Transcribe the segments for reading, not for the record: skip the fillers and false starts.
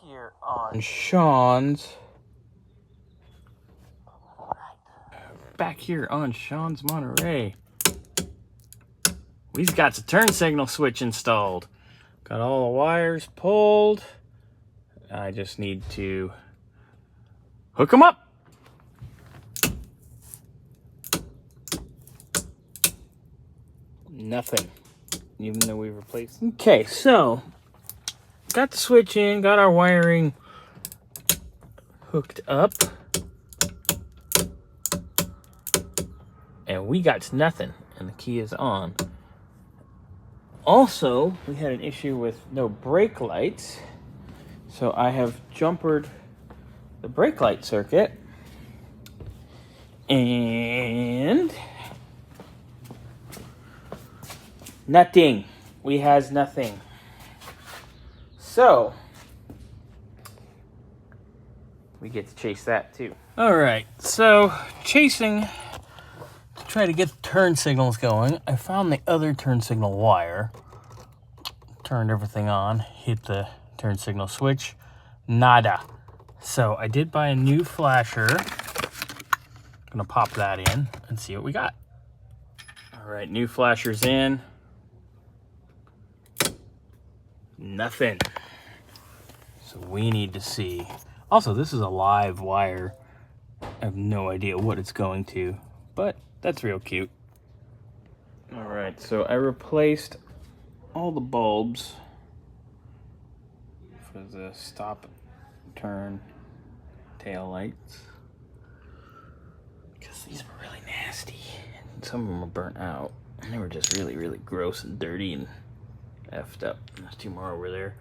here on Shawn's Monterey. We've got the turn signal switch installed. Got all the wires pulled. I just need to hook them up. Nothing, even though we replaced. Okay, so got the switch in, got our wiring hooked up, and we got nothing, and the key is on. Also, we had an issue with no brake lights, so I have jumpered the brake light circuit, and nothing. We has nothing. So we get to chase that too. All right, so chasing to try to get the turn signals going. I found the other turn signal wire, turned everything on, hit the turn signal switch, nada. So I did buy a new flasher. Gonna pop that in and see what we got. All right, new flasher's in. Nothing. So we need to see. Also, this is a live wire. I have no idea what it's going to, but that's real cute. All right, so I replaced all the bulbs for the stop, turn, tail lights, because these were really nasty. And some of them were burnt out, and they were just really, really gross and dirty and effed up. There's two more over there.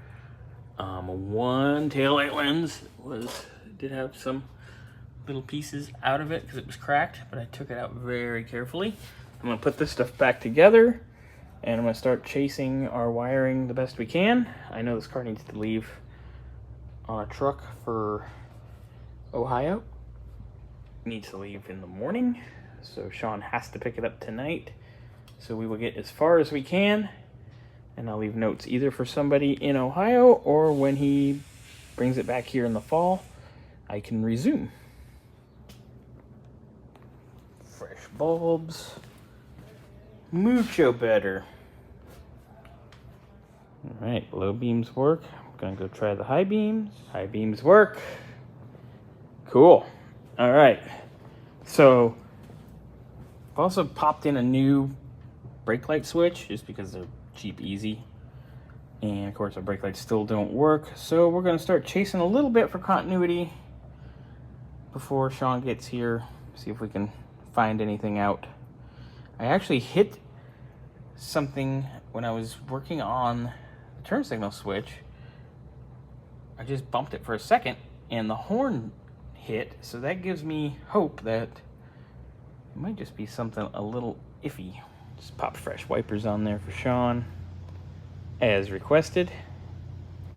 One taillight lens did have some little pieces out of it because it was cracked, but I took it out very carefully. I'm gonna put this stuff back together, and I'm gonna start chasing our wiring the best we can. I know this car needs to leave on a truck for Ohio. It needs to leave in the morning, so Shawn has to pick it up tonight. So we will get as far as we can, and I'll leave notes either for somebody in Ohio or when he brings it back here in the fall, I can resume. Fresh bulbs. Mucho better. All right, low beams work. I'm gonna go try the high beams. High beams work. Cool. All right. So I've also popped in a new brake light switch just because they're cheap, easy. And of course our brake lights still don't work. So we're gonna start chasing a little bit for continuity before Shawn gets here. See if we can find anything out. I actually hit something when I was working on the turn signal switch. I just bumped it for a second and the horn hit, so that gives me hope that it might just be something a little iffy. Just pop fresh wipers on there for Shawn as requested.